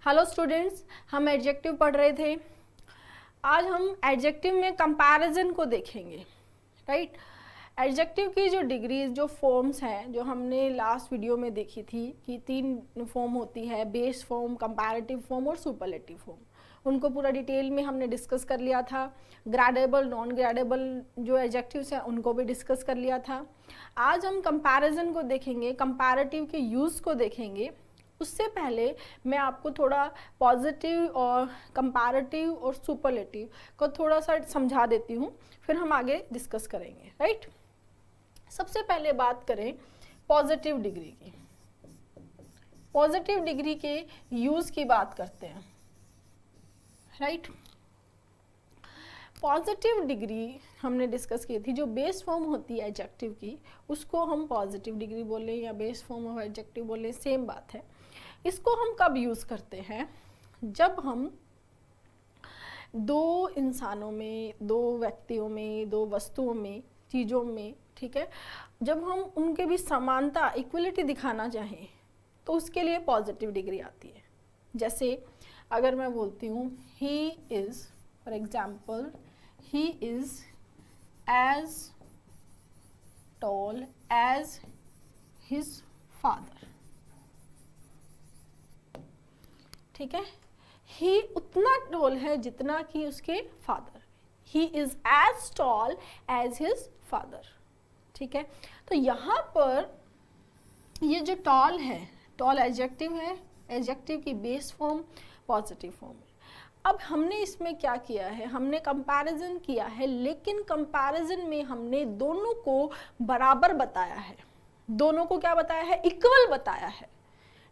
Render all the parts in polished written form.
Hello students, हम adjective पढ़ रहे थे। आज हम एडजेक्टिव में कंपैरिजन को देखेंगे, राइट। एडजेक्टिव की जो डिग्रीज, जो फॉर्म्स हैं, जो हमने लास्ट वीडियो में देखी थी कि 3 फॉर्म होती है, बेस फॉर्म, कंपैरेटिव फॉर्म और सुपरलेटिव फॉर्म। उनको पूरा डिटेल में हमने डिस्कस कर लिया था। ग्रेडेबल, नॉन ग्रेडेबल जो एडजेक्टिव्स हैं उनको भी डिस्कस कर लिया था। आज हम कंपैरिजन को देखेंगे, कंपैरेटिव के यूज़ को देखेंगे। उससे पहले मैं आपको थोड़ा पॉजिटिव और कंपैरेटिव और सुपरलेटिव को थोड़ा सा समझा देती हूँ, फिर हम आगे डिस्कस करेंगे, राइट। सबसे पहले बात करें पॉजिटिव डिग्री की। पॉजिटिव डिग्री के यूज़ की बात करते हैं, राइट। पॉजिटिव डिग्री हमने डिस्कस की थी। जो बेस फॉर्म होती है एडजेक्टिव की, उसको हम पॉजिटिव डिग्री बोलें या बेस फॉर्म ऑफ एडजेक्टिव बोलें, सेम बात है। इसको हम कब यूज़ करते हैं? जब हम दो इंसानों में, दो व्यक्तियों में, दो वस्तुओं में, चीज़ों में, ठीक है, जब हम उनके भी समानता, इक्वलिटी दिखाना चाहें तो उसके लिए पॉजिटिव डिग्री आती है। जैसे अगर मैं बोलती हूँ he is, for example, he is as tall as his father, ठीक है। he उतना टॉल है जितना कि उसके father. he is as tall as his father, ठीक है। तो यहाँ पर ये जो टॉल है, टॉल एडजेक्टिव है, एडजेक्टिव की बेस फॉर्म पॉजिटिव फॉर्म है। अब हमने इसमें क्या किया है? हमने कंपैरिजन किया है, लेकिन कंपैरिजन में हमने दोनों को बराबर बताया है। दोनों को क्या बताया है? इक्वल बताया है,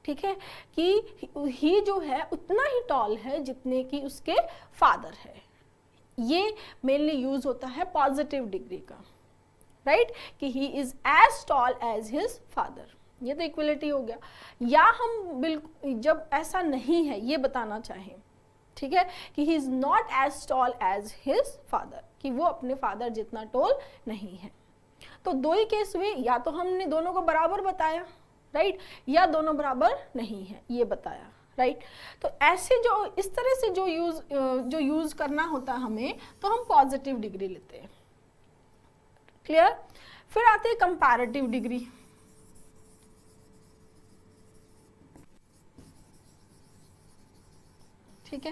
ठीक है, कि ही जो है उतना ही टॉल है जितने कि उसके फादर है। ये मेनली यूज होता है पॉजिटिव डिग्री का, राइट, कि he is as tall as his father. ये तो इक्वलिटी हो गया। या हम बिल्कुल जब ऐसा नहीं है ये बताना चाहें, ठीक है, कि he is not as tall as his father, कि वो अपने फादर जितना टॉल नहीं है। तो दो ही केस हुए, या तो हमने दोनों को बराबर बताया, राइट, या दोनों बराबर नहीं है ये बताया, राइट। तो ऐसे जो इस तरह से जो यूज करना होता है हमें, तो हम पॉजिटिव डिग्री लेते हैं। क्लियर? फिर आते हैं कंपैरेटिव डिग्री। ठीक है,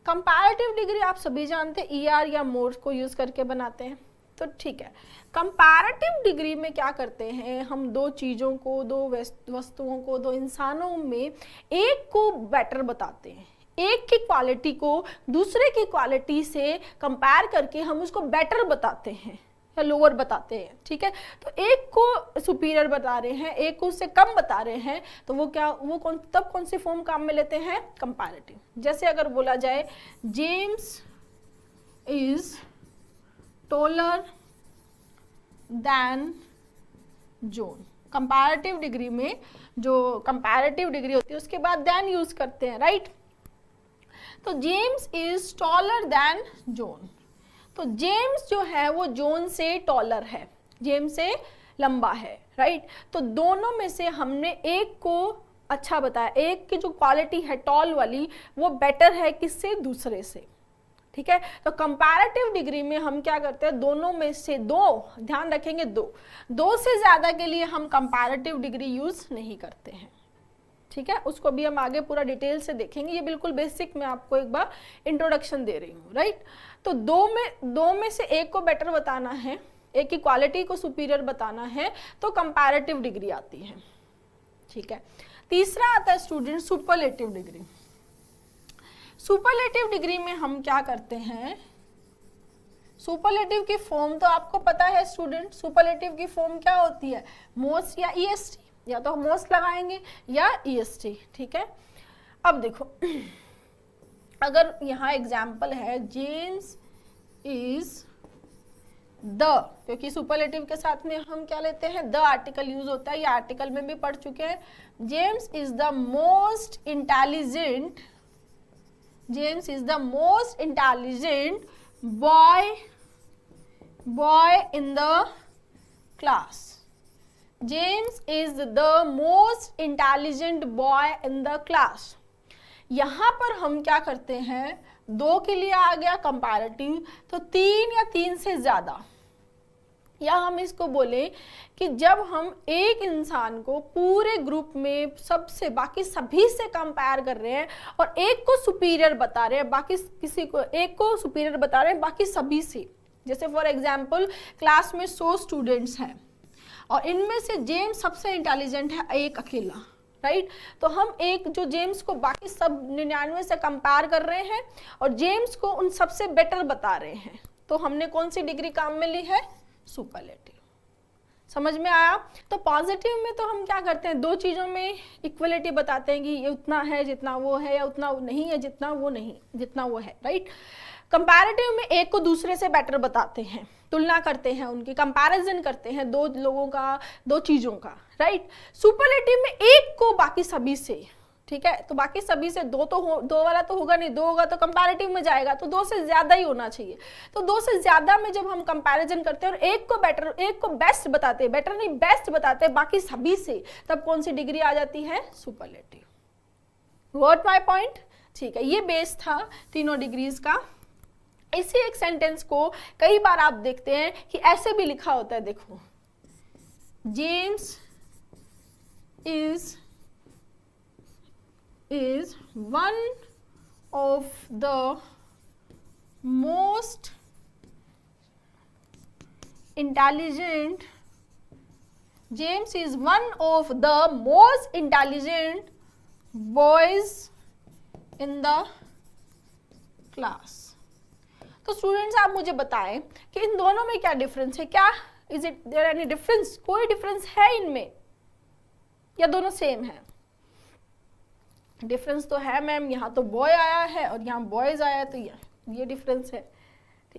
कंपैरेटिव डिग्री आप सभी जानते हैं, ER या मोर को यूज करके बनाते हैं। तो ठीक है, कंपैरेटिव डिग्री में क्या करते हैं हम? दो चीज़ों को, दो वस्तुओं को, दो इंसानों में एक को बेटर बताते हैं। एक की क्वालिटी को दूसरे की क्वालिटी से कंपेयर करके हम उसको बेटर बताते हैं या लोअर बताते हैं, ठीक है। तो एक को सुपीरियर बता रहे हैं, एक को उससे कम बता रहे हैं, तो वो क्या, वो कौन सी फॉर्म काम में लेते हैं? कंपैरेटिव। जैसे अगर बोला जाए James is taller than John, comparative degree में जो कंपैरेटिव डिग्री होती है उसके बाद देन यूज करते हैं, राइट। तो James is taller than John, तो जेम्स जो है वो जॉन से टॉलर है, जेम्स से लंबा है, राइट। तो दोनों में से हमने एक को अच्छा बताया, एक की जो क्वालिटी है टॉल वाली वो बेटर है किससे? दूसरे से, ठीक है। तो कंपैरेटिव डिग्री में हम क्या करते हैं? दोनों में से दो, ध्यान रखेंगे, दो से ज्यादा के लिए हम कंपैरेटिव डिग्री यूज नहीं करते हैं, ठीक है। उसको भी हम आगे पूरा डिटेल से देखेंगे। ये बिल्कुल बेसिक मैं आपको एक बार इंट्रोडक्शन दे रही हूँ, राइट। तो दो में से एक को बेटर बताना है, एक की क्वालिटी को सुपीरियर बताना है, तो कंपैरेटिव डिग्री आती है, ठीक है। तीसरा आता है student superlative degree. Superlative degree में हम क्या करते हैं? सुपरलेटिव की फॉर्म तो आपको पता है स्टूडेंट, सुपरलेटिव की फॉर्म क्या होती है? मोस्ट या EST, या तो मोस्ट लगाएंगे या EST, ठीक है। अब देखो अगर यहाँ एग्जाम्पल है जेम्स इज द, क्योंकि सुपरलेटिव के साथ में हम क्या लेते हैं? द आर्टिकल यूज होता है, ये आर्टिकल में भी पढ़ चुके हैं। James is the most intelligent, James is the most intelligent boy in the class. James is the most intelligent boy in the class. यहाँ पर हम क्या करते हैं, 2 के लिए आ गया कंपैरेटिव, तो 3 या 3 से ज़्यादा, या हम इसको बोले कि जब हम एक इंसान को पूरे ग्रुप में सबसे बाकी सभी से कंपेयर कर रहे हैं और एक को सुपीरियर बता रहे हैं, बाकी किसी को एक को सुपीरियर बता रहे हैं बाकी सभी से। जैसे फॉर एग्जांपल क्लास में 100 स्टूडेंट्स हैं और इनमें से जेम्स सबसे इंटेलिजेंट है एक अकेला, राइट। तो हम एक जो जेम्स को बाकी सब 99 से कंपेयर कर रहे हैं और जेम्स को उन सबसे बेटर बता रहे हैं, तो हमने कौन सी डिग्री काम में ली है, सुपरलेटिव। समझ में आया। तो पॉजिटिव में तो हम क्या करते हैं, 2 चीज़ों में इक्वलिटी बताते हैं कि ये उतना है जितना वो है, या उतना नहीं है जितना वो नहीं जितना वो है, राइट। कंपैरेटिव में एक को दूसरे से बेटर बताते हैं, तुलना करते हैं, उनकी कंपैरिजन करते हैं 2 लोगों का, 2 चीज़ों का, राइट। सुपरलेटिव में एक को बाकी सभी से, ठीक है। तो बाकी सभी से 2 वाला तो होगा नहीं, 2 होगा तो कंपैरेटिव में जाएगा, तो 2 से ज़्यादा ही होना चाहिए। तो 2 से ज़्यादा में जब हम कंपैरिजन करते हैं और एक को बेटर, एक को बेस्ट बताते हैं, बेटर नहीं बेस्ट बताते हैं बाकी सभी से, तब कौन सी डिग्री आ जाती है, सुपरलेटिव। गॉट माय पॉइंट, ठीक है। ये बेस था तीनों डिग्रीज का। इसी एक सेंटेंस को कई बार आप देखते हैं कि ऐसे भी लिखा होता है, देखो, James is one of the most intelligent, James is one of the most intelligent boys in the class। तो स्टूडेंट्स आप मुझे बताएं कि इन दोनों में क्या डिफरेंस है, क्या is it there any difference, कोई डिफरेंस है इनमें या दोनों सेम है। डिफरेंस तो है मैम, यहाँ तो बॉय आया है और यहाँ बॉयज आया है, तो ये डिफरेंस है।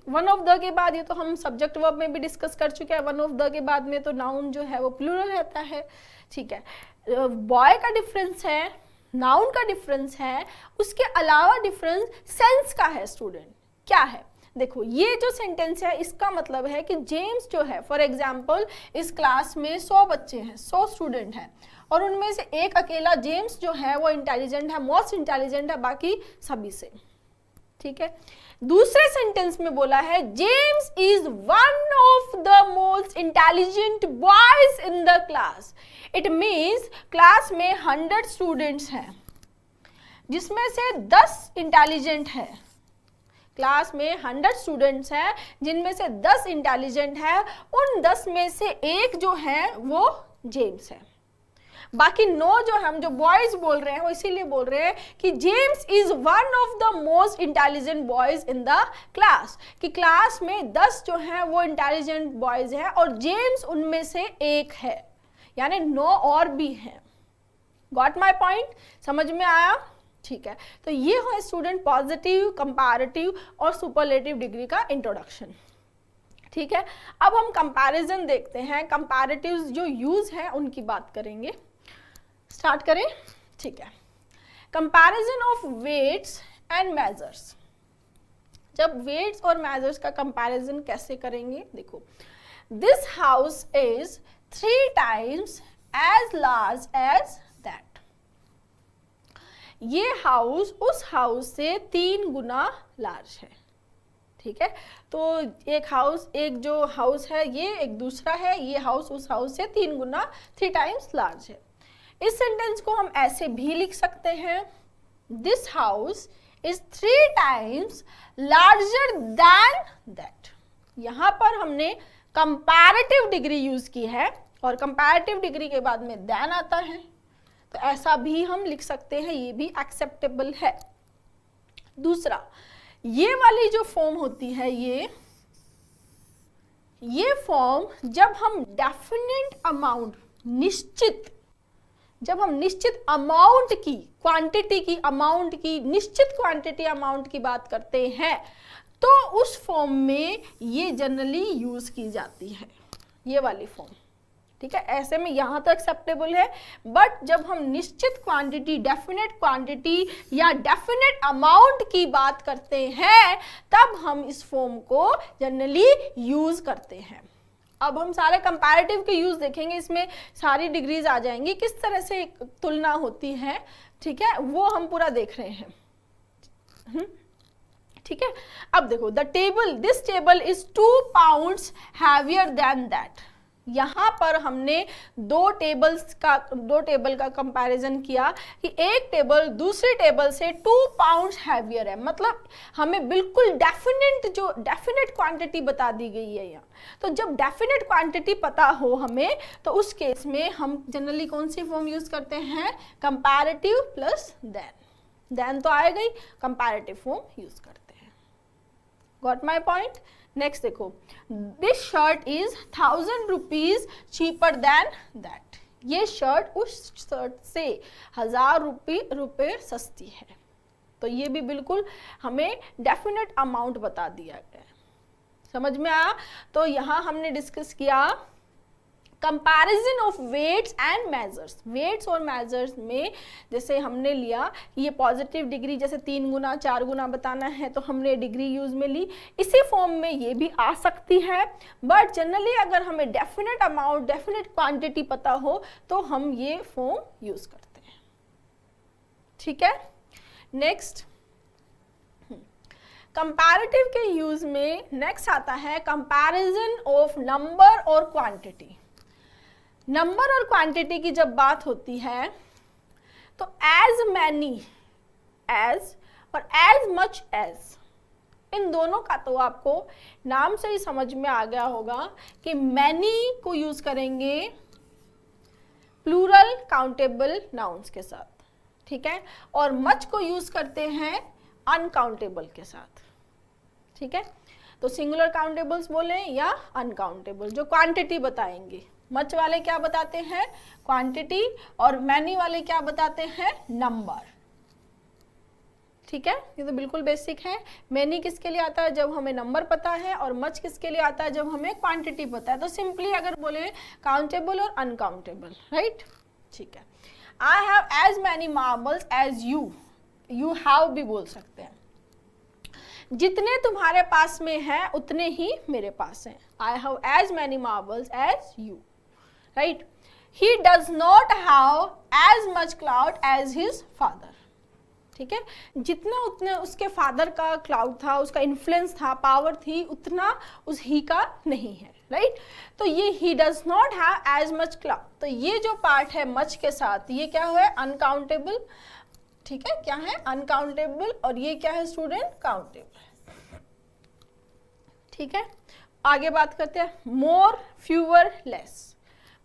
वन ऑफ द के बाद ये तो हम सब्जेक्ट वर्ब में भी डिस्कस कर चुके हैं, वन ऑफ द के बाद में तो नाउन जो है वो प्लूरल रहता है, ठीक है। बॉय का डिफरेंस है, नाउन का डिफरेंस है, उसके अलावा डिफरेंस सेंस का है। स्टूडेंट क्या है, देखो ये जो सेंटेंस है इसका मतलब है कि जेम्स जो है, फॉर एग्जाम्पल इस क्लास में 100 बच्चे हैं, 100 स्टूडेंट हैं और उनमें से एक अकेला जेम्स जो है वो इंटेलिजेंट है, मोस्ट इंटेलिजेंट है बाकी सभी से, ठीक है। दूसरे सेंटेंस में बोला है James is one of the most intelligent boys in the class. It means class में 100 स्टूडेंट्स हैं जिसमें से 10 इंटेलिजेंट है। क्लास में 100 स्टूडेंट्स हैं जिनमें से 10 इंटेलिजेंट है, उन 10 में से एक जो है वो जेम्स है, बाकी 9 जो हम जो बॉयज बोल रहे हैं वो इसीलिए बोल रहे हैं कि James is one of the most intelligent boys in the class, कि क्लास में 10 जो हैं वो इंटेलिजेंट बॉयज हैं और जेम्स उनमें से एक है, यानी 9 और भी हैं। गॉट माय पॉइंट, समझ में आया, ठीक है। तो ये है स्टूडेंट पॉजिटिव, कंपैरेटिव और सुपरलेटिव डिग्री का इंट्रोडक्शन, ठीक है। अब हम कंपैरिजन देखते हैं, कंपैरेटिव जो यूज है उनकी बात करेंगे। स्टार्ट करें, ठीक है। Comparison of weights and measures. जब वेट्स और मेजर्स का कंपैरिजन कैसे करेंगे, देखो, this house is 3 times as large as that। ये हाउस उस हाउस से 3 गुना लार्ज है, ठीक है। तो एक जो हाउस है ये एक दूसरा है, ये हाउस उस हाउस से 3 गुना 3 times लार्ज है। इस सेंटेंस को हम ऐसे भी लिख सकते हैं, this house is 3 times larger than that। यहाँ पर हमने कंपैरेटिव डिग्री यूज की है और कंपैरेटिव डिग्री के बाद में देन आता है, तो ऐसा भी हम लिख सकते हैं, ये भी एक्सेप्टेबल है। दूसरा, ये वाली जो फॉर्म होती है, ये फॉर्म जब हम डेफिनेट अमाउंट, जब हम निश्चित अमाउंट की, क्वांटिटी की, अमाउंट की, निश्चित क्वांटिटी अमाउंट की बात करते हैं तो उस फॉर्म में ये जनरली यूज की जाती है, ये वाली फॉर्म, ठीक है। ऐसे में यहाँ तो एक्सेप्टेबल है, बट जब हम निश्चित क्वांटिटी, डेफिनेट क्वांटिटी या डेफिनेट अमाउंट की बात करते हैं तब हम इस फॉर्म को जनरली यूज करते हैं। अब हम सारे कंपैरेटिव के यूज देखेंगे, इसमें सारी डिग्रीज आ जाएंगी, किस तरह से तुलना होती है, ठीक है, वो हम पूरा देख रहे हैं। ठीक है, अब देखो this table is 2 pounds heavier than that. यहाँ पर हमने दो टेबल का कंपैरिजन किया कि एक टेबल दूसरी टेबल से 2 pounds हैवियर है, मतलब हमें बिल्कुल डेफिनेट क्वांटिटी बता दी गई है यहाँ। तो जब डेफिनेट क्वांटिटी पता हो हमें, तो उस केस में हम जनरली कौन सी फॉर्म यूज करते हैं, कंपैरेटिव प्लस देन तो आएगा ही, कंपैरेटिव फॉर्म यूज करते हैं। Got my point. नेक्स्ट देखो, this shirt is 1000 rupees cheaper than that. ये शर्ट उस शर्ट से 1000 रुपये सस्ती है। तो ये भी बिल्कुल हमें डेफिनेट अमाउंट बता दिया गया है। समझ में आया? तो यहाँ हमने डिस्कस किया comparison of weights and measures. Weights और मेजर्स में जैसे हमने लिया ये पॉजिटिव डिग्री, जैसे 3 गुना 4 गुना बताना है तो हमने डिग्री यूज में ली, इसी फॉर्म में ये भी आ सकती है। बट जनरली अगर हमें डेफिनेट अमाउंट, डेफिनेट क्वांटिटी पता हो तो हम ये फॉर्म यूज करते हैं। ठीक है, नेक्स्ट कंपैरेटिव के यूज में नेक्स्ट आता है कंपैरिजन ऑफ नंबर और क्वांटिटी। नंबर और क्वांटिटी की जब बात होती है तो एज मैनी, एज और एज मच एज, इन दोनों का तो आपको नाम से ही समझ में आ गया होगा कि मैनी को यूज करेंगे प्लूरल काउंटेबल नाउन्स के साथ, ठीक है, और मच को यूज करते हैं अनकाउंटेबल के साथ। ठीक है, तो सिंगुलर काउंटेबल्स बोले या अनकाउंटेबल, जो क्वांटिटी बताएंगे। मच वाले क्या बताते हैं, क्वांटिटी, और मैनी वाले क्या बताते हैं, नंबर। ठीक है, ये तो बिल्कुल बेसिक है। मैनी किसके लिए आता है, जब हमें नंबर पता है, और मच किसके लिए आता है, जब हमें क्वांटिटी पता है। तो सिंपली अगर बोले काउंटेबल और अनकाउंटेबल, राइट। ठीक है, I have as many marbles as you have भी बोल सकते हैं। जितने तुम्हारे पास में है उतने ही मेरे पास हैं। I have as many marbles as you, right. He does not have as much cloud as his father. ठीक है, जितना उतने उसके फादर का क्लाउड था, उसका इन्फ्लुएंस था, पावर थी, उतना उस ही का नहीं है, राइट। तो ये he does not have as much cloud, तो ये जो पार्ट है मच के साथ, ये क्या है, अनकाउंटेबल। ठीक है, क्या है, अनकाउंटेबल, और ये क्या है स्टूडेंट, काउंटेबल। ठीक है, आगे बात करते हैं मोर, फ्यूअर, लेस।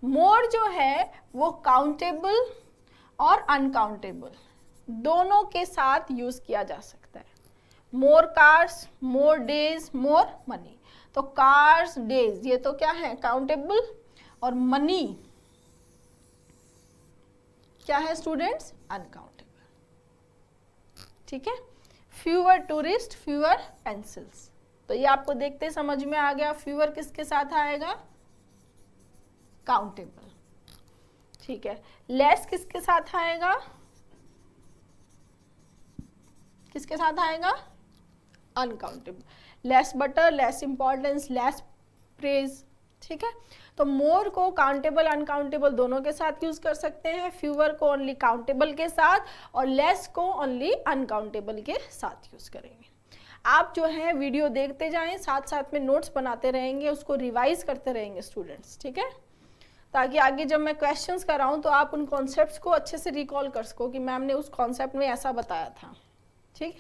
मोर जो है वो काउंटेबल और अनकाउंटेबल दोनों के साथ यूज किया जा सकता है। More cars, more days, more money. तो कार्स, डेज, ये तो क्या है, काउंटेबल, और मनी क्या है स्टूडेंट्स, अनकाउंटेबल। ठीक है, फ्यूअर टूरिस्ट, फ्यूअर पेंसिल्स, तो ये आपको देखते समझ में आ गया। फ्यूअर किसके साथ आएगा, काउंटेबल। ठीक है, लेस किसके साथ आएगा, किसके साथ आएगा, uncountable. Less butter, less importance, less praise. ठीक है, तो मोर को काउंटेबल अनकाउंटेबल दोनों के साथ यूज कर सकते हैं, फ्यूअर को ओनली काउंटेबल के साथ, और लेस को ओनली अनकाउंटेबल के साथ यूज करेंगे। आप जो है वीडियो देखते जाएं, साथ साथ में नोट्स बनाते रहेंगे, उसको रिवाइज करते रहेंगे स्टूडेंट्स। ठीक है, ताकि आगे जब मैं क्वेश्चंस कराऊं तो आप उन कॉन्सेप्ट्स को अच्छे से रिकॉल कर सको कि मैम ने उस कॉन्सेप्ट में ऐसा बताया था। ठीक,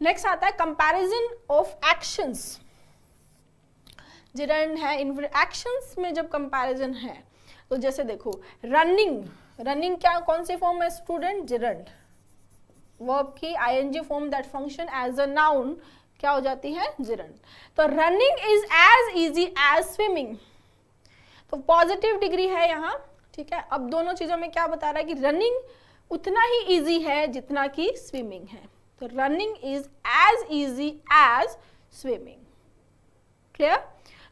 नेक्स्ट आता है कंपैरिजन ऑफ एक्शंस। जिरंड है, एक्शंस में जब कंपैरिजन है तो जैसे देखो रनिंग, रनिंग क्या, कौन सी फॉर्म है स्टूडेंट, जिरंड। वर्ब की ING form that function as a noun क्या हो जाती है, जिरंड। तो running is as easy as swimming, तो पॉजिटिव डिग्री है यहाँ। ठीक है, अब दोनों चीजों में क्या बता रहा है कि रनिंग उतना ही इजी है जितना कि स्विमिंग है। तो running is as easy as swimming. Clear?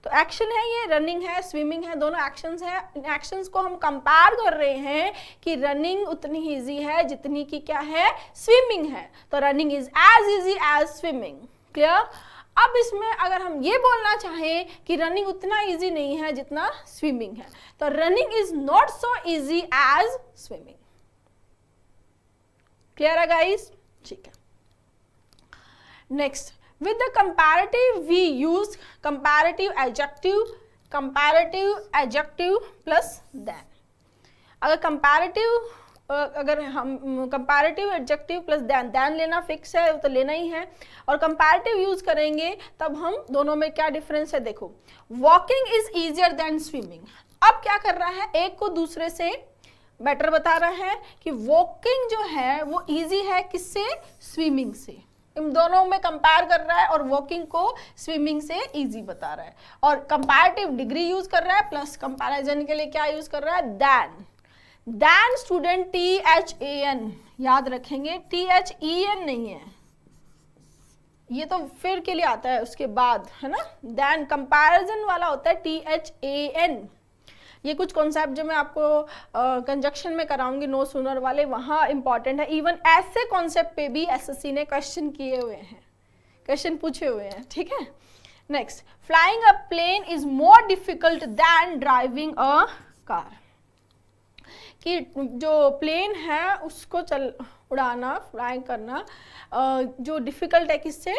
तो एक्शन है ये, रनिंग है, स्विमिंग है, दोनों एक्शंस हैं। इन एक्शंस को हम कंपेयर कर रहे हैं कि रनिंग उतनी ही इजी है जितनी की क्या है, स्विमिंग है। तो running is as easy as swimming. Clear? अब इसमें अगर हम ये बोलना चाहें कि रनिंग उतना इजी नहीं है जितना स्विमिंग है, तो running is not so easy as swimming. Clear है गाइस? ठीक है। Next, with the comparative we use comparative adjective plus than। अगर हम comparative adjective plus than लेना फिक्स है तो लेना ही है, और comparative यूज करेंगे तब हम दोनों में क्या डिफरेंस है देखो। walking is easier than swimming। अब क्या कर रहा है, एक को दूसरे से बेटर बता रहा है कि वॉकिंग जो है वो इजी है किससे, स्विमिंग से। इन दोनों में कंपेयर कर रहा है और वॉकिंग को स्विमिंग से इजी बता रहा है, और कंपैरेटिव डिग्री यूज कर रहा है, प्लस कंपैरिजन के लिए क्या यूज कर रहा है, दैन स्टूडेंट THAN याद रखेंगे, THEN नहीं है, ये तो फिर के लिए आता है उसके बाद, है ना। दैन कंपैरिजन वाला होता है THAN। ये कुछ कॉन्सेप्ट जो मैं आपको कंजक्शन में कराऊंगी नो सूनर वाले, वहाँ इंपॉर्टेंट है। इवन ऐसे कॉन्सेप्ट पे भी SSC ने क्वेश्चन किए हुए हैं, क्वेश्चन पूछे हुए हैं, ठीक है। Next, flying a plane is more difficult than driving a car. कि जो प्लेन है उसको उड़ाना, फ्लाइंग करना जो डिफ़िकल्ट है किससे,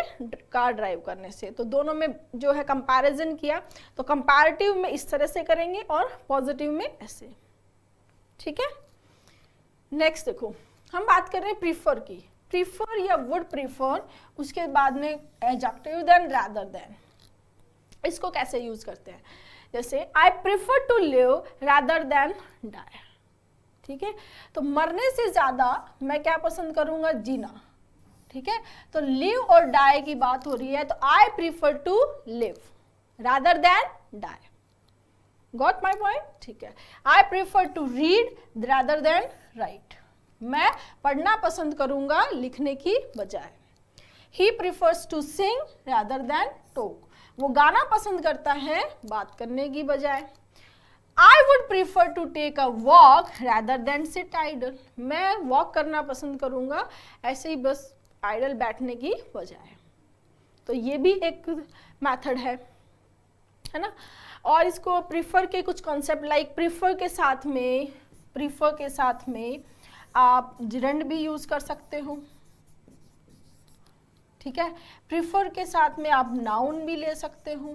कार ड्राइव करने से। तो दोनों में जो है कंपैरिजन किया, तो कंपैरेटिव में इस तरह से करेंगे और पॉजिटिव में ऐसे, ठीक है। नेक्स्ट देखो, हम बात कर रहे हैं प्रीफर की। प्रीफर या वुड प्रीफर, उसके बाद में एडजेक्टिव देन, रादर देन। इसको कैसे यूज करते हैं, जैसे I prefer to live rather than die, ठीक है। तो मरने से ज्यादा मैं क्या पसंद करूंगा, जीना, ठीक है। तो लिव और डाई की बात हो रही है, तो I prefer to live rather than die. Got my point? ठीक है। I prefer to read rather than write, मैं पढ़ना पसंद करूंगा लिखने की बजाय। He prefers to sing rather than talk, वो गाना पसंद करता है बात करने की बजाय। I would prefer to take a walk rather than sit idle, मैं वॉक करना पसंद करूंगा ऐसे ही बस आइडल बैठने की बजाय। तो ये भी एक मेथड है ना। और इसको प्रीफर के कुछ कॉन्सेप्ट लाइक प्रीफर के साथ में आप जिरंड भी यूज कर सकते हो, ठीक है। प्रीफर के साथ में आप नाउन भी ले सकते हो।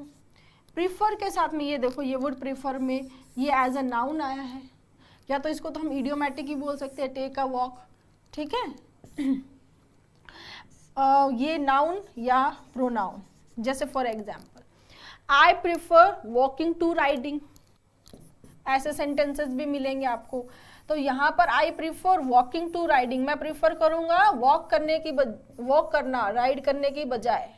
प्रीफर के साथ में ये देखो, ये वुड प्रीफर में ये एज अ नाउन आया है, या तो इसको तो हम इडियोमैटिक ही बोल सकते हैं, टेक अ वॉक, ठीक है। ये नाउन या प्रोनाउन, जैसे for example I prefer walking to riding, ऐसे सेंटेंसेस भी मिलेंगे आपको। तो यहाँ पर I prefer walking to riding, मैं प्रीफर करूंगा वॉक करना राइड करने की बजाय,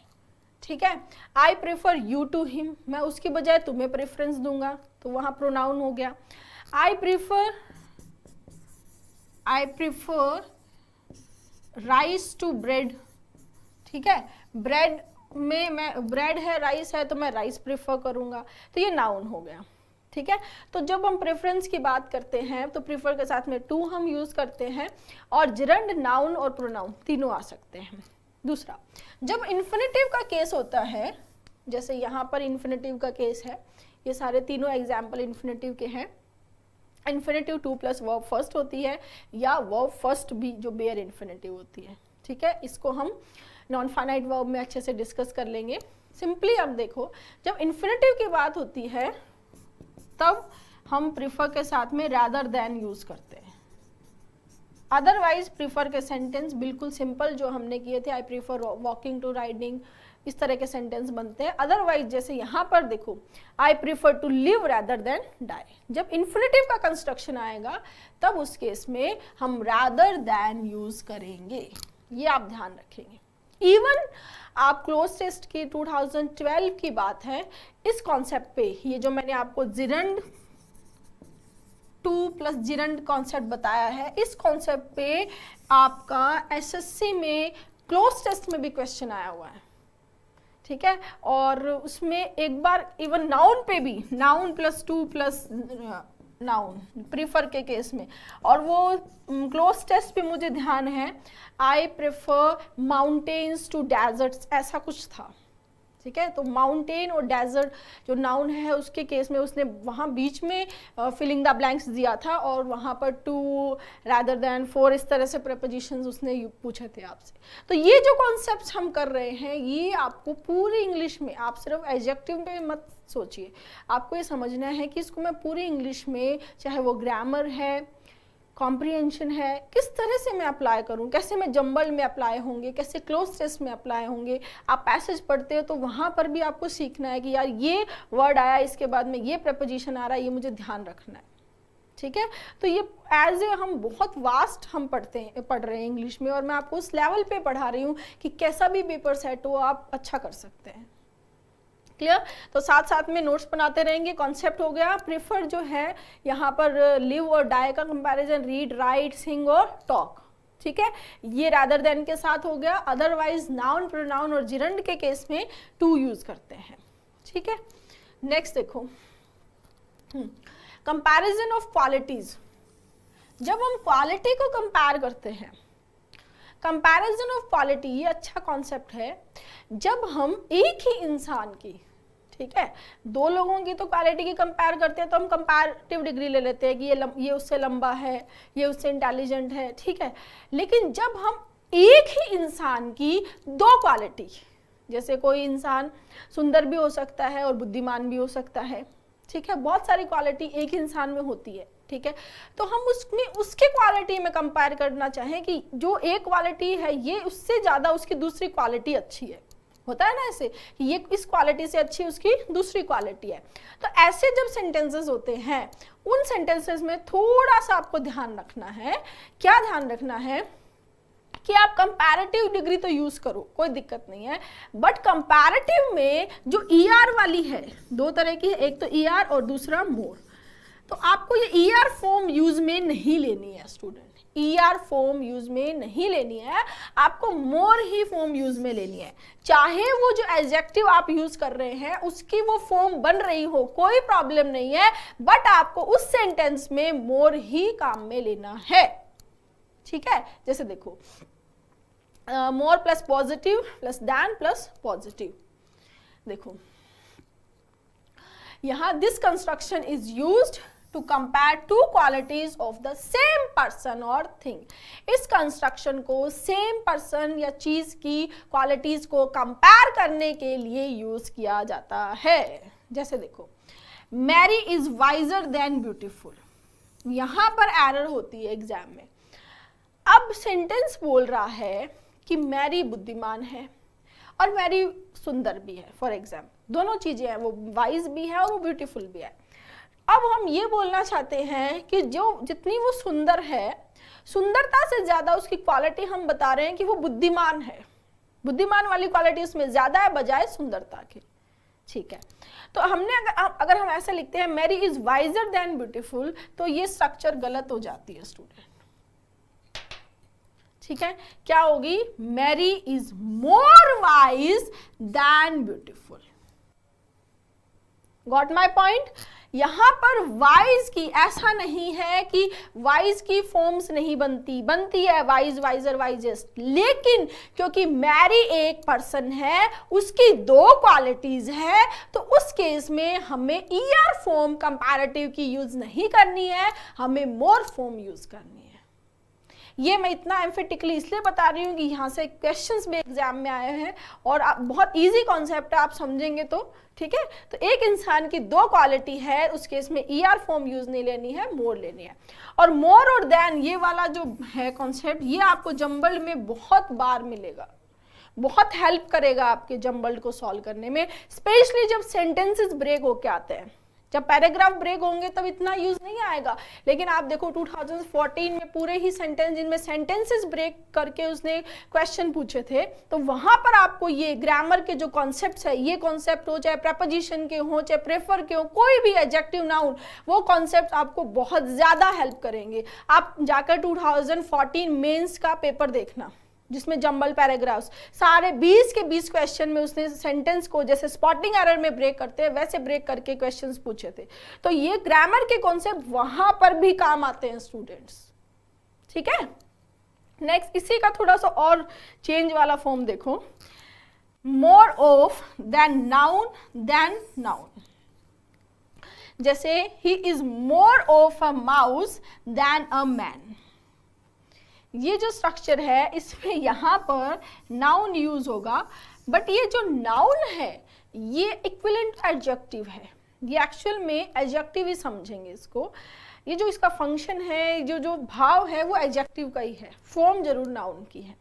ठीक है। I prefer you to him, मैं उसकी बजाय तुम्हें प्रेफरेंस दूंगा, तो वहां प्रोनाउन हो गया। I prefer rice to bread, ठीक है। ब्रेड में मैं ब्रेड है, राइस है, तो मैं राइस प्रेफर करूंगा, तो ये नाउन हो गया, ठीक है। तो जब हम प्रेफरेंस की बात करते हैं तो प्रीफर के साथ में टू हम यूज करते हैं, और जिरंड, नाउन और प्रोनाउन तीनों आ सकते हैं। दूसरा, जब इन्फिनेटिव का केस होता है, जैसे यहाँ पर इन्फिनेटिव का केस है, ये सारे तीनों एग्जाम्पल इन्फिनेटिव के हैं। Infinitive two plus verb first होती है, या वर्ब फर्स्ट भी जो बेयर इन्फिनेटिव होती है, ठीक है। इसको हम नॉन फाइनाइट वर्ब में अच्छे से डिस्कस कर लेंगे। सिंपली अब देखो, जब इन्फिनेटिव की बात होती है तब हम प्रीफर के साथ में रादर देन यूज करते हैं। अदरवाइज प्रीफर के सेंटेंस बिल्कुल सिंपल जो हमने किए थे, I prefer walking to riding, इस तरह के सेंटेंस बनते हैं। अदरवाइज जैसे यहाँ पर देखो, I prefer to live rather than die, जब इन्फिनेटिव का कंस्ट्रक्शन आएगा तब उस केस में हम रादर देन यूज करेंगे, ये आप ध्यान रखेंगे। इवन आप क्लोज टेस्ट की 2012 की बात है, इस कॉन्सेप्ट पे, ये जो मैंने आपको gerund two plus gerund concept बताया है, इस कॉन्सेप्ट पे आपका एसएससी में क्लोज टेस्ट में भी क्वेश्चन आया हुआ है, ठीक है। और उसमें एक बार इवन नाउन पे भी, noun plus to plus noun prefer के केस में, और वो क्लोज टेस्ट पे मुझे ध्यान है, I prefer mountains to deserts, ऐसा कुछ था, ठीक है। तो माउंटेन और डेजर्ट जो नाउन है उसके केस में उसने वहाँ बीच में फिलिंग द ब्लैंक्स दिया था और वहाँ पर टू रादर देन फॉर इस तरह से प्रेपोजिशंस उसने पूछे थे आपसे। तो ये जो कॉन्सेप्ट्स हम कर रहे हैं ये आपको पूरी इंग्लिश में, आप सिर्फ एडजेक्टिव पे मत सोचिए, आपको ये समझना है कि इसको मैं पूरी इंग्लिश में, चाहे वो ग्रामर है, कॉम्प्रिहेंशन है, किस तरह से मैं अप्लाई करूं, कैसे मैं जंबल में अप्लाई होंगे, कैसे क्लोज टेस्ट में अप्लाई होंगे। आप पैसेज पढ़ते हो तो वहां पर भी आपको सीखना है कि यार ये वर्ड आया, इसके बाद में ये प्रपोजिशन आ रहा है, ये मुझे ध्यान रखना है। ठीक है। तो ये एज ए हम बहुत वास्ट हम पढ़ रहे हैं इंग्लिश में, और मैं आपको उस लेवल पे पढ़ा रही हूँ कि कैसा भी पेपर सेट हो आप अच्छा कर सकते हैं। क्लियर। तो साथ साथ में नोट्स बनाते रहेंगे। कॉन्सेप्ट हो गया। प्रेफर जो है यहाँ पर लिव और डाई का कंपैरिजन, रीड, राइट, सिंग और टॉक। ठीक है, ये रादर देन के साथ हो गया। अदरवाइज नाउन, प्रोनाउन और जिरंड के केस में टू यूज करते हैं। ठीक है। नेक्स्ट देखो, कंपैरिजन ऑफ क्वालिटीज। जब हम क्वालिटी को कंपेयर करते हैं, कंपैरिजन ऑफ क्वालिटी, ये अच्छा कॉन्सेप्ट है। जब हम एक ही इंसान की, ठीक है, दो लोगों की तो क्वालिटी की कंपेयर करते हैं तो हम कंपैरेटिव डिग्री ले लेते हैं कि ये उससे लंबा है, ये उससे इंटेलिजेंट है। ठीक है। लेकिन जब हम एक ही इंसान की दो क्वालिटी, जैसे कोई इंसान सुंदर भी हो सकता है और बुद्धिमान भी हो सकता है, ठीक है, बहुत सारी क्वालिटी एक इंसान में होती है। ठीक है। तो हम उसमें उसके क्वालिटी में कंपेयर करना चाहें कि जो एक क्वालिटी है ये उससे ज़्यादा उसकी दूसरी क्वालिटी अच्छी है, होता है ना ऐसे कि ये इस क्वालिटी से अच्छी उसकी दूसरी क्वालिटी है। तो ऐसे जब सेंटेंसेस होते हैं, उन सेंटेंसेस में थोड़ा सा आपको ध्यान रखना है। क्या ध्यान रखना है कि आप कंपैरेटिव डिग्री तो यूज करो, कोई दिक्कत नहीं है, बट कंपैरेटिव में जो ईआर वाली है, दो तरह की है, एक तो ईआर और दूसरा मोर। तो आपको ये ईआर फॉर्म यूज में नहीं लेनी है स्टूडेंट, ईआर फॉर्म यूज में नहीं लेनी है, आपको मोर ही फॉर्म यूज में लेनी है। चाहे वो जो एडजेक्टिव आप यूज कर रहे हैं उसकी वो फॉर्म बन रही हो, कोई प्रॉब्लम नहीं है, बट आपको उस सेंटेंस में मोर ही काम में लेना है। ठीक है। जैसे देखो, more plus positive plus than plus positive. देखो यहां this construction is used to compare two qualities of the same person or thing। इस कंस्ट्रक्शन को सेम पर्सन या चीज की क्वालिटीज को कंपेयर करने के लिए यूज किया जाता है। जैसे देखो, Mary is wiser than beautiful. यहां पर एरर होती है एग्जाम में। अब सेंटेंस बोल रहा है कि मैरी बुद्धिमान है और मैरी सुंदर भी है, फॉर एग्जाम्पल दोनों चीजें हैं, वो वाइज भी है और वो ब्यूटीफुल भी है। अब हम ये बोलना चाहते हैं कि जो जितनी वो सुंदर है, सुंदरता से ज्यादा उसकी क्वालिटी हम बता रहे हैं कि वो बुद्धिमान है, बुद्धिमान वाली क्वालिटी उसमें ज्यादा है बजाय सुंदरता के। ठीक है। तो हमने अगर हम ऐसे लिखते हैं Mary is wiser than beautiful, तो ये स्ट्रक्चर गलत हो जाती है स्टूडेंट। ठीक है। क्या होगी? Mary is more wise than beautiful. Got my point? यहां पर वाइज की, ऐसा नहीं है कि वाइज की फॉर्म्स नहीं बनती है वाइज, वाइजर, वाइजेस्ट, लेकिन क्योंकि मैरी एक पर्सन है, उसकी दो क्वालिटीज है, तो उस केस में हमें ईआर फॉर्म कंपैरेटिव की यूज नहीं करनी है, हमें मोर फॉर्म यूज करनी है। ये मैं इतना एम्फेटिकली इसलिए बता रही हूँ कि यहाँ से क्वेश्चंस भी एग्जाम में आए हैं और आप बहुत इजी कॉन्सेप्ट है, आप समझेंगे तो। ठीक है। तो एक इंसान की दो क्वालिटी है, उस केस में ईआर फॉर्म यूज नहीं लेनी है, मोर लेनी है। और मोर और देन ये वाला जो है कॉन्सेप्ट, ये आपको जंबल में बहुत बार मिलेगा, बहुत हेल्प करेगा आपके जंबल को सॉल्व करने में, स्पेशली जब सेंटेंसेस ब्रेक होके आते हैं। जब पैराग्राफ ब्रेक होंगे तब इतना यूज नहीं आएगा, लेकिन आप देखो 2014 में पूरे ही सेंटेंस, जिनमें सेंटेंसेस ब्रेक करके उसने क्वेश्चन पूछे थे, तो वहां पर आपको ये ग्रामर के जो कॉन्सेप्ट्स है, ये कॉन्सेप्ट हो, चाहे प्रपोजिशन के हो, चाहे प्रेफर के हो, कोई भी एडजेक्टिव नाउन, वो कॉन्सेप्ट आपको बहुत ज्यादा हेल्प करेंगे। आप जाकर 2014 मेंस का पेपर देखना, जिसमें जंबल पैराग्राफ्स सारे 20 के 20 क्वेश्चन में उसने सेंटेंस को जैसे स्पॉटिंग एरर में ब्रेक करते हैं वैसे ब्रेक करके क्वेश्चंस पूछे थे। तो ये ग्रामर के कॉन्सेप्ट वहां पर भी काम आते हैं स्टूडेंट्स। ठीक है। नेक्स्ट, इसी का थोड़ा सा और चेंज वाला फॉर्म देखो। more of than noun. जैसे he is more of a mouse than a man. ये जो स्ट्रक्चर है इसमें यहाँ पर नाउन यूज होगा, बट ये जो नाउन है ये इक्विवेलेंट एडजेक्टिव है, ये एक्चुअल में एडजेक्टिव ही समझेंगे इसको। ये जो इसका फंक्शन है, जो भाव है वो एडजेक्टिव का ही है, फॉर्म जरूर नाउन की है,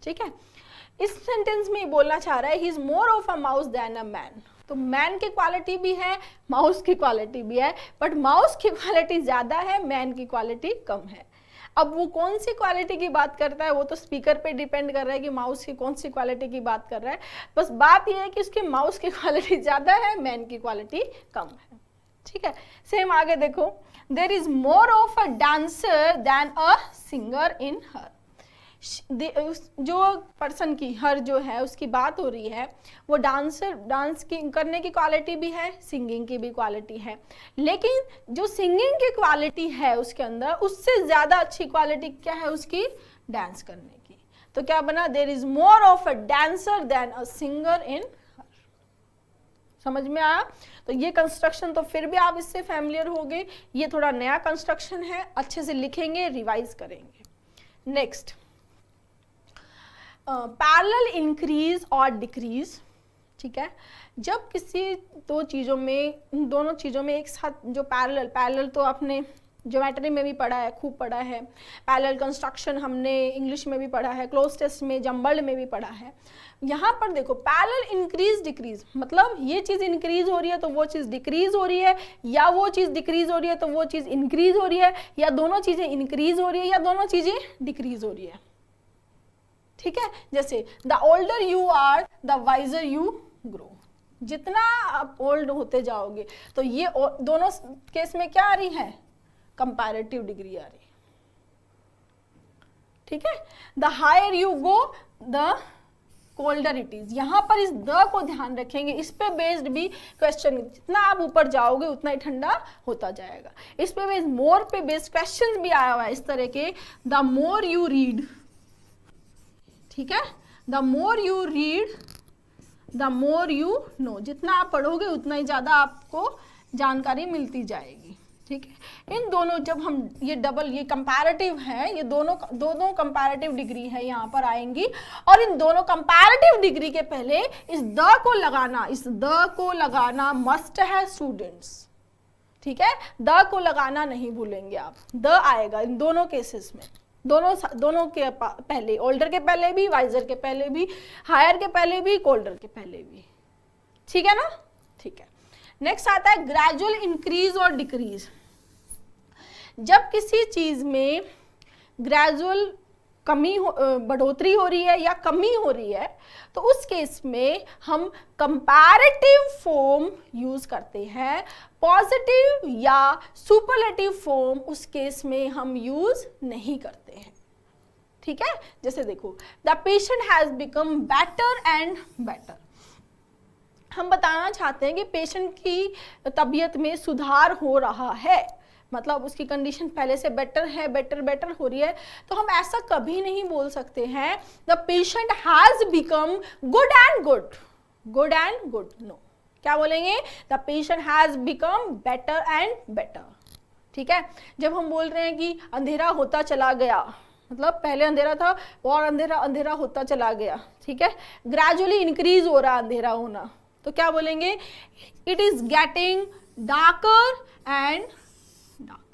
ठीक है। इस सेंटेंस में बोलना चाह रहा है he is more of a mouse than a man. तो मैन की क्वालिटी भी है, माउस की क्वालिटी भी है, बट माउस की क्वालिटी ज्यादा है, मैन की क्वालिटी कम है। अब वो कौन सी क्वालिटी की बात करता है वो तो स्पीकर पे डिपेंड कर रहा है कि माउस की कौन सी क्वालिटी की बात कर रहा है। बस बात ये है कि उसके माउस की क्वालिटी ज्यादा है, मैन की क्वालिटी कम है, ठीक है। सेम आगे देखो, there is more of a dancer than a singer in her. जो पर्सन की, हर जो है उसकी बात हो रही है, वो डांस की करने की क्वालिटी भी है, सिंगिंग की भी क्वालिटी है, लेकिन जो सिंगिंग की क्वालिटी है उसके अंदर उससे ज्यादा अच्छी क्वालिटी क्या है उसकी, डांस करने की। तो क्या बना, there is more of a dancer than a singer in her. समझ में आया? तो ये कंस्ट्रक्शन तो फिर भी आप इससे फैमिलियर हो गए, ये थोड़ा नया कंस्ट्रक्शन है, अच्छे से लिखेंगे, रिवाइज करेंगे। नेक्स्ट, पैरेलल इंक्रीज और डिक्रीज, ठीक है। जब किसी दो चीज़ों में, दोनों चीज़ों में एक साथ जो पैरेलल तो आपने ज्योमेट्री में भी पढ़ा है, खूब पढ़ा है। पैरेलल कंस्ट्रक्शन हमने इंग्लिश में भी पढ़ा है, क्लोज टेस्ट में, जम्बल्ड में भी पढ़ा है। यहाँ पर देखो पैरेलल इंक्रीज डिक्रीज, मतलब ये चीज़ इंक्रीज हो रही है तो वो चीज़ डिक्रीज हो रही है, या वो चीज़ डिक्रीज हो रही है तो वो चीज़ इंक्रीज हो रही है, या दोनों चीज़ें इंक्रीज हो रही है या दोनों चीज़ें डिक्रीज हो रही है, ठीक है। जैसे the older you are the wiser you grow, जितना आप ओल्ड होते जाओगे तो ये दोनों केस में क्या आ रही है, कंपैरेटिव डिग्री आ रही है, ठीक है। The higher you go the colder it is, यहां पर इस द को ध्यान रखेंगे, इस पे बेस्ड भी क्वेश्चन, जितना आप ऊपर जाओगे उतना ही ठंडा होता जाएगा। इस पे बेस्ड, मोर पे बेस्ड क्वेश्चन भी आया हुआ है इस तरह के, द मोर यू रीड, ठीक है, the more you read the more you know, जितना आप पढ़ोगे उतना ही ज्यादा आपको जानकारी मिलती जाएगी, ठीक है। इन दोनों, जब हम ये डबल, ये कंपैरेटिव है, ये दोनों कंपैरेटिव डिग्री है यहाँ पर आएंगी, और इन दोनों कंपैरेटिव डिग्री के पहले इस द को लगाना मस्ट है स्टूडेंट्स, ठीक है। द को लगाना नहीं भूलेंगे आप, द आएगा इन दोनों केसेस में, दोनों के पहले, ओल्डर के पहले भी, वाइजर के पहले भी, हायर के पहले भी, कोल्डर के पहले भी, ठीक है ना, ठीक है। नेक्स्ट आता है ग्रेजुअल इंक्रीज और डिक्रीज। जब किसी चीज में ग्रेजुअल बढ़ोतरी हो रही है या कमी हो रही है तो उस केस में हम कंपैरेटिव फॉर्म यूज करते हैं, पॉजिटिव या सुपरलेटिव फॉर्म उस केस में हम यूज नहीं करते हैं, ठीक है। जैसे देखो, the patient has become better and better, हम बताना चाहते हैं कि पेशेंट की तबीयत में सुधार हो रहा है, मतलब उसकी कंडीशन पहले से बेटर है, बेटर हो रही है। तो हम ऐसा कभी नहीं बोल सकते हैं the patient has become good and good, no. क्या बोलेंगे, the patient has become better and better, ठीक है। जब हम बोल रहे हैं कि अंधेरा होता चला गया, मतलब पहले अंधेरा था और अंधेरा होता चला गया, ठीक है, ग्रेजुअली इंक्रीज हो रहा अंधेरा होना, तो क्या बोलेंगे, it is getting darker and darker.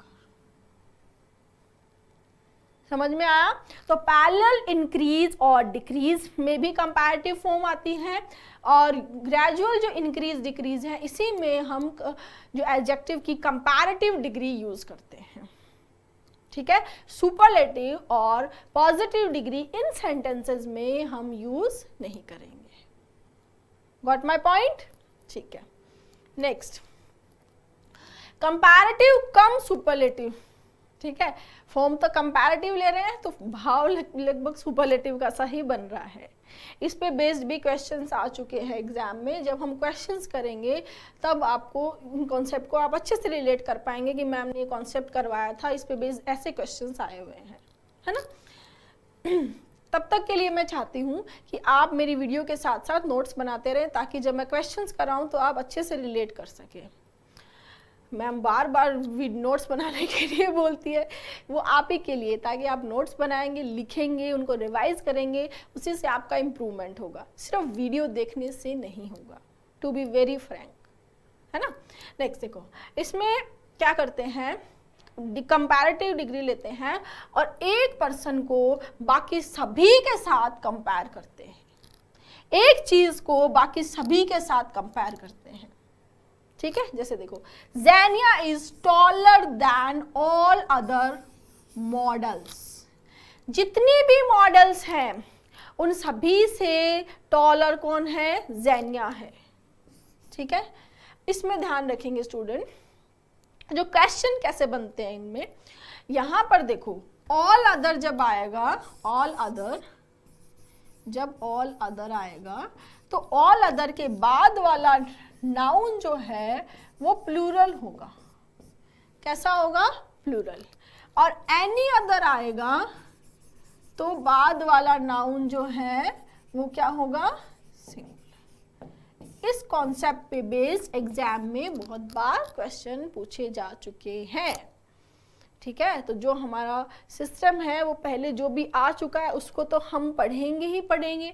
समझ में आया? तो पैरेलल इंक्रीज और डिक्रीज में भी कंपैरेटिव फॉर्म आती है, और ग्रेजुअल जो इंक्रीज डिक्रीज है इसी में हम जो एडजेक्टिव की कंपैरेटिव डिग्री यूज करते हैं, ठीक है। सुपरलेटिव और पॉजिटिव डिग्री इन सेंटेंसेस में हम यूज नहीं करेंगे। Got my point? ठीक है। नेक्स्ट, कंपैरेटिव कम सुपरलेटिव, ठीक है। फॉर्म तो कंपैरेटिव ले रहे हैं तो भाव लगभग सुपरलेटिव का सा ही बन रहा है। इस पे बेस्ड भी क्वेश्चंस आ चुके हैं एग्जाम में। जब हम क्वेश्चंस करेंगे तब आपको इन कॉन्सेप्ट को आप अच्छे से रिलेट कर पाएंगे कि मैम ने ये कॉन्सेप्ट करवाया था, इस पे बेस्ड ऐसे क्वेश्चंस आए हुए हैं, है ना। तब तक के लिए मैं चाहती हूँ कि आप मेरी वीडियो के साथ साथ नोट्स बनाते रहें, ताकि जब मैं क्वेश्चंस कराऊँ तो आप अच्छे से रिलेट कर सकें। मैम बार बार नोट्स बनाने के लिए बोलती है, वो आप ही के लिए, ताकि आप नोट्स बनाएंगे, लिखेंगे, उनको रिवाइज करेंगे, उसी से आपका इम्प्रूवमेंट होगा, सिर्फ वीडियो देखने से नहीं होगा, टू बी वेरी फ्रैंक, है ना। नेक्स्ट देखो, इसमें क्या करते हैं, कंपैरेटिव डिग्री लेते हैं और एक पर्सन को बाकी सभी के साथ कंपेयर करते हैं, एक चीज को बाकी सभी के साथ कंपेयर करते हैं, ठीक है। जैसे देखो, Xenia is taller than all other models, जितनी भी मॉडल्स हैं उन सभी से टॉलर कौन है, ज़ेनिया है, ठीक है। इसमें ध्यान रखेंगे स्टूडेंट, जो क्वेश्चन कैसे बनते हैं इनमें, यहां पर देखो ऑल अदर जब आएगा, ऑल अदर जब ऑल अदर आएगा तो ऑल अदर के बाद वाला नाउन जो है वो प्लूरल होगा, कैसा होगा, प्लूरल। और एनी अदर आएगा तो बाद वाला नाउन जो है वो क्या होगा, सिंगुलर। इस कॉन्सेप्ट पे बेस्ड एग्जाम में बहुत बार क्वेश्चन पूछे जा चुके हैं, ठीक है। तो जो हमारा सिस्टम है वो पहले जो भी आ चुका है उसको तो हम पढ़ेंगे ही पढ़ेंगे,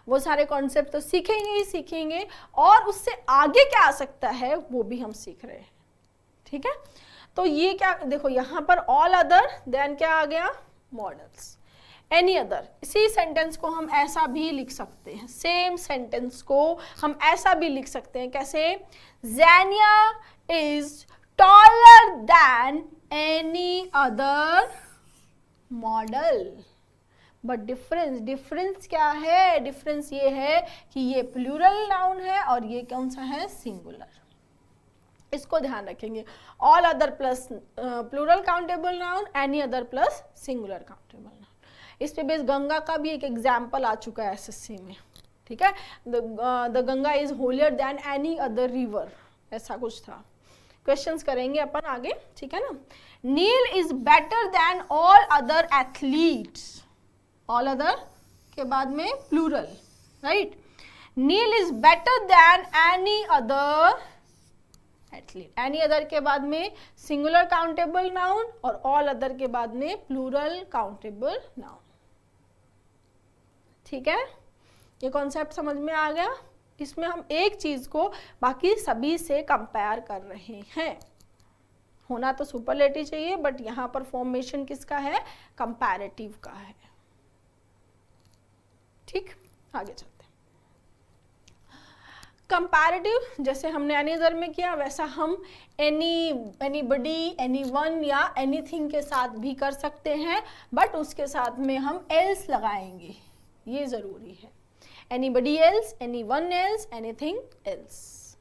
वो सारे कॉन्सेप्ट तो सीखेंगे ही सीखेंगे, और उससे आगे क्या आ सकता है वो भी हम सीख रहे हैं, ठीक है। तो ये क्या देखो, यहाँ पर ऑल अदर देन क्या आ गया, मॉडल्स, एनी अदर। इसी सेंटेंस को हम ऐसा भी लिख सकते हैं, सेम सेंटेंस को हम ऐसा भी लिख सकते हैं, कैसे, Xenia is taller than any other model. But difference क्या है, डिफरेंस ये है कि ये प्लूरल नाउन है और ये कौन सा है, सिंगुलर। इसको ध्यान रखेंगे, all other plus plural countable noun, any other plus singular countable noun. इस पे बेस गंगा का भी एक एग्जाम्पल आ चुका है एसएससी में, ठीक है। The Ganga is holier then any other river, ऐसा कुछ था। क्वेश्चंस करेंगे अपन आगे, ठीक है ना। Neel is better than all other athletes, all other के बाद में plural, right. Neel is better than any other athlete, any other के बाद में सिंगुलर काउंटेबल नाउन और ऑल अदर के बाद में प्लूरल काउंटेबल नाउन, ठीक है। ये कॉन्सेप्ट समझ में आ गया। इसमें हम एक चीज को बाकी सभी से कंपेयर कर रहे हैं, होना तो सुपरलेटिव चाहिए, बट यहाँ पर फॉर्मेशन किसका है, कंपैरेटिव का है, ठीक। आगे चलते हैं। कंपैरेटिव जैसे हमने एनी अदर में किया, वैसा हम एनीबडी, एनीवन या एनीथिंग के साथ भी कर सकते हैं, बट उसके साथ में हम एल्स लगाएंगे, ये जरूरी है। Anybody else, anyone else, anything else,